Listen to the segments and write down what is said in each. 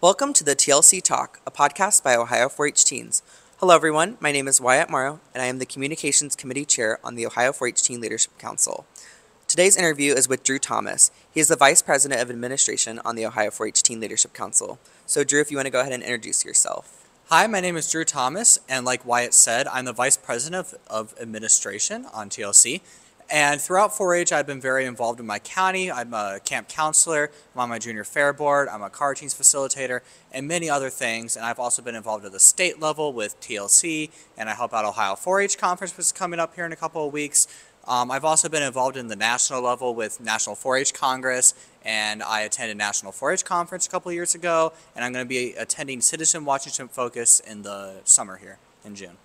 Welcome to the TLC Talk, a podcast by Ohio 4-H Teens. Hello everyone, my name is Wyatt Morrow, and I am the Communications Committee Chair on the Ohio 4-H Teen Leadership Council. Today's interview is with Drew Thomas. He is the Vice President of Administration on the Ohio 4-H Teen Leadership Council. So Drew, if you want to go ahead and introduce yourself. Hi, my name is Drew Thomas, and like Wyatt said, I'm the Vice President of Administration on TLC. And throughout 4-H, I've been very involved in my county. I'm a camp counselor, I'm on my junior fair board, I'm a car teams facilitator, and many other things. And I've also been involved at the state level with TLC, and I help out Ohio 4-H Conference, which is coming up here in a couple of weeks. I've also been involved in the national level with National 4-H Congress, and I attended National 4-H Conference a couple of years ago, and I'm going to be attending Citizen Washington Focus in the summer here in June.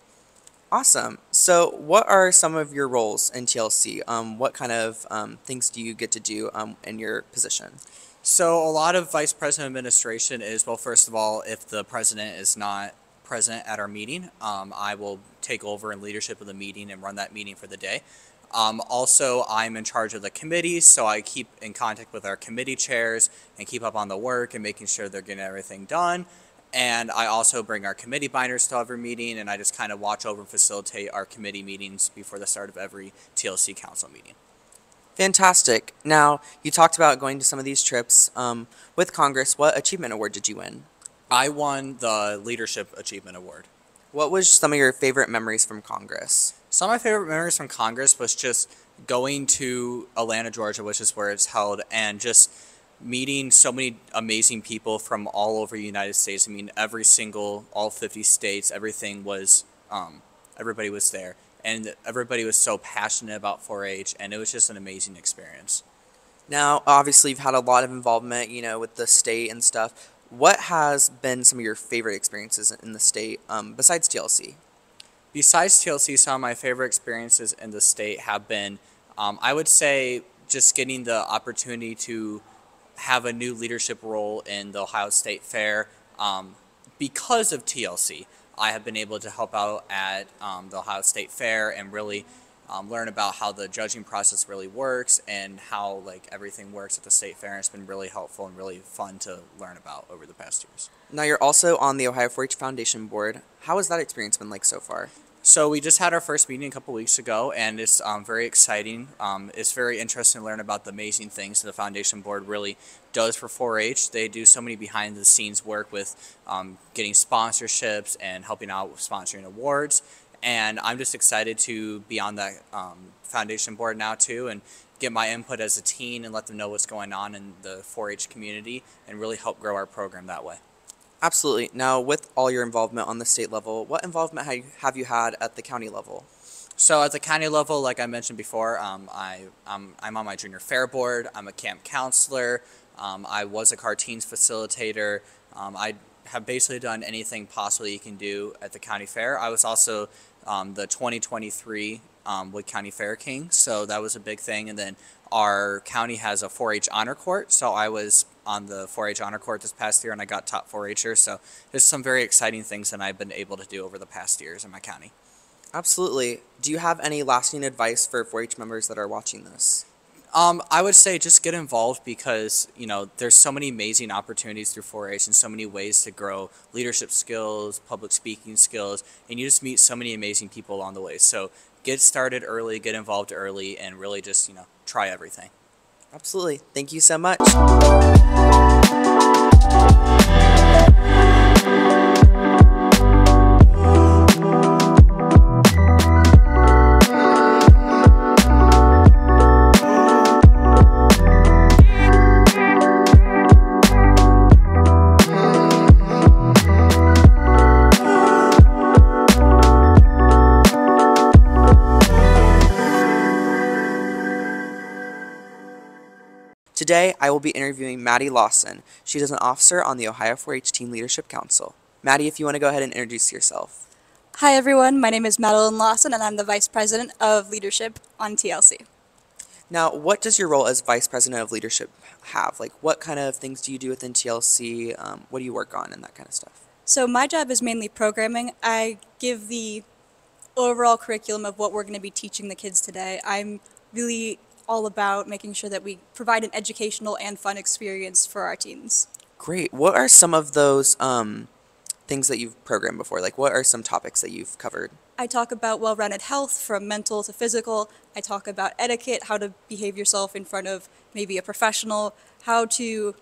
Awesome. So what are some of your roles in TLC? What kind of things do you get to do in your position? So a lot of Vice President administration is, well, first of all, if the president is not present at our meeting, I will take over in leadership of the meeting and run that meeting for the day. Also, I'm in charge of the committees, so I keep in contact with our committee chairs and keep up on the work and making sure they're getting everything done. And I also bring our committee binders to every meeting, and I just kind of watch over and facilitate our committee meetings before the start of every TLC council meeting. Fantastic. Now, you talked about going to some of these trips with Congress. What achievement award did you win? I won the Leadership Achievement Award. What was some of your favorite memories from Congress? Some of my favorite memories from Congress was just going to Atlanta, Georgia, which is where it's held, and just meeting so many amazing people from all over the United States. I mean, all 50 states, everything was, everybody was there. And everybody was so passionate about 4-H, and it was just an amazing experience. Now, obviously, you've had a lot of involvement, with the state and stuff. What has been some of your favorite experiences in the state besides TLC? Besides TLC, some of my favorite experiences in the state have been, I would say, just getting the opportunity to have a new leadership role in the Ohio State Fair. Because of TLC, I have been able to help out at the Ohio State Fair and really learn about how the judging process really works and how everything works at the State Fair. And it's been really helpful and really fun to learn about over the past years. Now you're also on the Ohio 4-H Foundation Board. How has that experience been like so far? So we just had our first meeting a couple weeks ago, and it's very exciting. It's very interesting to learn about the amazing things that the Foundation Board really does for 4-H. They do so many behind-the-scenes work with getting sponsorships and helping out with sponsoring awards. And I'm just excited to be on that Foundation Board now, too, and get my input as a teen and let them know what's going on in the 4-H community and really help grow our program that way. Absolutely. Now, with all your involvement on the state level, what involvement have you had at the county level? So at the county level, like I mentioned before, I'm on my junior fair board. I'm a camp counselor. I was a car teams facilitator. I have basically done anything possible you can do at the county fair. I was also the 2023 Wood County Fair King, so that was a big thing. And then our county has a 4-H honor court, so I was on the 4-H honor court this past year, and I got top 4-H'er. So there's some very exciting things that I've been able to do over the past years in my county. Absolutely. Do you have any lasting advice for 4-H members that are watching this? I would say just get involved because, there's so many amazing opportunities through 4-H and so many ways to grow leadership skills, public speaking skills, and you just meet so many amazing people along the way. So get started early, get involved early, and really just, try everything. Absolutely. Thank you so much. Today, I will be interviewing Madi Lawson. She is an officer on the Ohio 4-H Teen Leadership Council. Madi, if you want to go ahead and introduce yourself. Hi everyone, my name is Madi Lawson and I'm the Vice President of Leadership on TLC. Now, what does your role as Vice President of Leadership have? What kind of things do you do within TLC? What do you work on and that kind of stuff? So my job is mainly programming. I give the overall curriculum of what we're going to be teaching the kids today. I'm really all about making sure that we provide an educational and fun experience for our teens. Great. What are some of those things that you've programmed before? Like, what are some topics that you've covered? I talk about well-rounded health from mental to physical. I talk about etiquette, how to behave yourself in front of maybe a professional, how to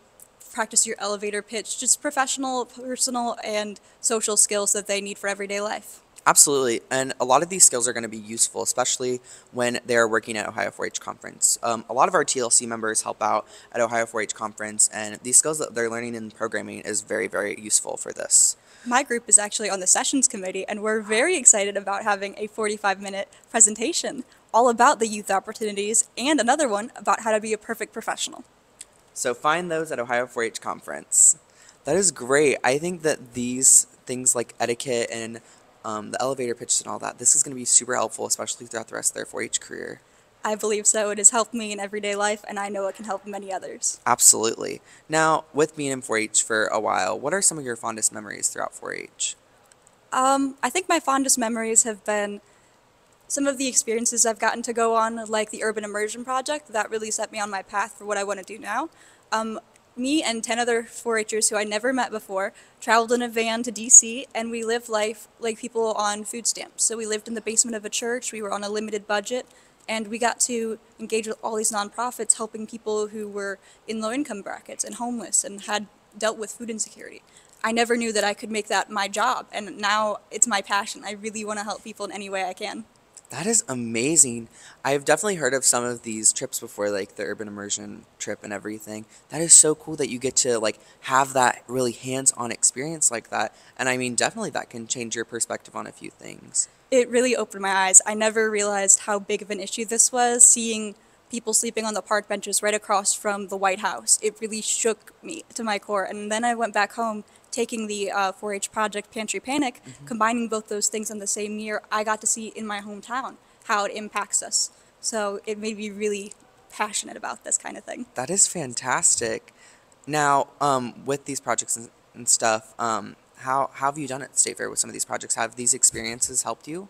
practice your elevator pitch, just professional, personal, and social skills that they need for everyday life. Absolutely. And a lot of these skills are going to be useful, especially when they are working at Ohio 4-H Conference. A lot of our TLC members help out at Ohio 4-H Conference, and these skills that they're learning in programming is very, very useful for this. My group is actually on the sessions committee, and we're very excited about having a 45-minute presentation all about the youth opportunities and another one about how to be a perfect professional. So find those at Ohio 4-H Conference. That is great. I think that these things like etiquette and the elevator pitches and all that, this is going to be super helpful, especially throughout the rest of their 4-H career. I believe so. It has helped me in everyday life, and I know it can help many others. Absolutely. Now, with being in 4-H for a while, what are some of your fondest memories throughout 4-H? I think my fondest memories have been some of the experiences I've gotten to go on, like the Urban Immersion Project. That really set me on my path for what I want to do now. Me and 10 other 4-Hers who I never met before traveled in a van to DC, and we lived life like people on food stamps. So we lived in the basement of a church, we were on a limited budget, and we got to engage with all these nonprofits helping people who were in low income brackets and homeless and had dealt with food insecurity. I never knew that I could make that my job, and now it's my passion. I really want to help people in any way I can. That is amazing. I've definitely heard of some of these trips before, like the urban immersion trip and everything. That is so cool that you get to like have that really hands-on experience like that. And I mean, definitely that can change your perspective on a few things. It really opened my eyes. I never realized how big of an issue this was, seeing people sleeping on the park benches right across from the White House. It really shook me to my core. And then I went back home taking the 4-H project Pantry Panic, combining both those things in the same year. I got to see in my hometown how it impacts us. So it made me really passionate about this kind of thing. That is fantastic. Now, with these projects and stuff, how have you done at State Fair with some of these projects? Have these experiences helped you?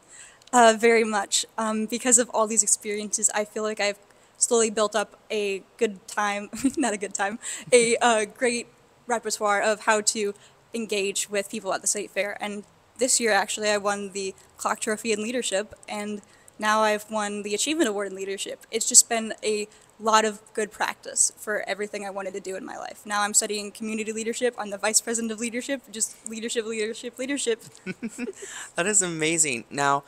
Very much. Because of all these experiences, I feel like I've slowly built up a good time, not a good time, a great repertoire of how to engage with people at the State Fair. And this year, actually, I won the Clock Trophy in Leadership, and now I've won the Achievement Award in Leadership. It's just been a lot of good practice for everything I wanted to do in my life. Now I'm studying community leadership. I'm the vice president of leadership, just leadership, leadership, leadership. That is amazing. Now,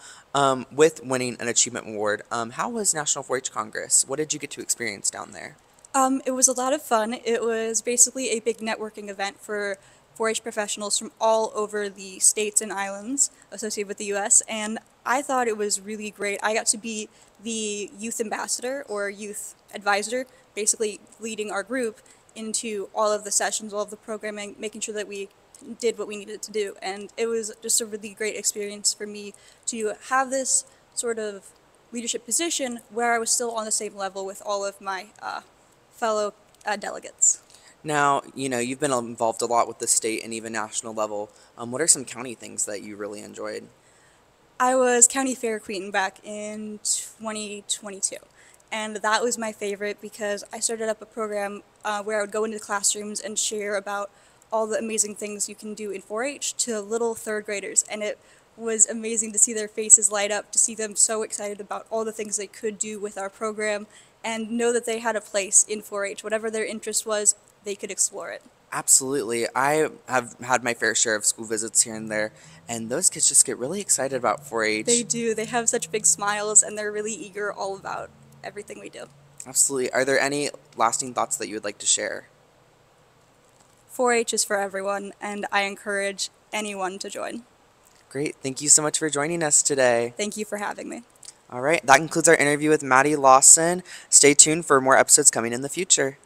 with winning an achievement award, how was National 4-H Congress? What did you get to experience down there? It was a lot of fun. It was basically a big networking event for 4-H professionals from all over the states and islands associated with the U.S., and I thought it was really great. I got to be the youth ambassador or youth advisor, basically leading our group into all of the sessions, all of the programming, making sure that we did what we needed to do. And it was just a really great experience for me to have this sort of leadership position where I was still on the same level with all of my fellow delegates. Now, you've been involved a lot with the state and even national level. What are some county things that you really enjoyed? I was county fair queen back in 2022, and that was my favorite because I started up a program where I would go into classrooms and share about all the amazing things you can do in 4-H to little third graders, and it was amazing to see their faces light up, to see them so excited about all the things they could do with our program, and know that they had a place in 4-H. Whatever their interest was, they could explore it. Absolutely. I have had my fair share of school visits here and there, and those kids just get really excited about 4-H. They do. They have such big smiles, and they're really eager all about everything we do. Absolutely. Are there any lasting thoughts that you would like to share? 4-H is for everyone, and I encourage anyone to join. Great. Thank you so much for joining us today. Thank you for having me. All right. That concludes our interview with Madi Lawson. Stay tuned for more episodes coming in the future.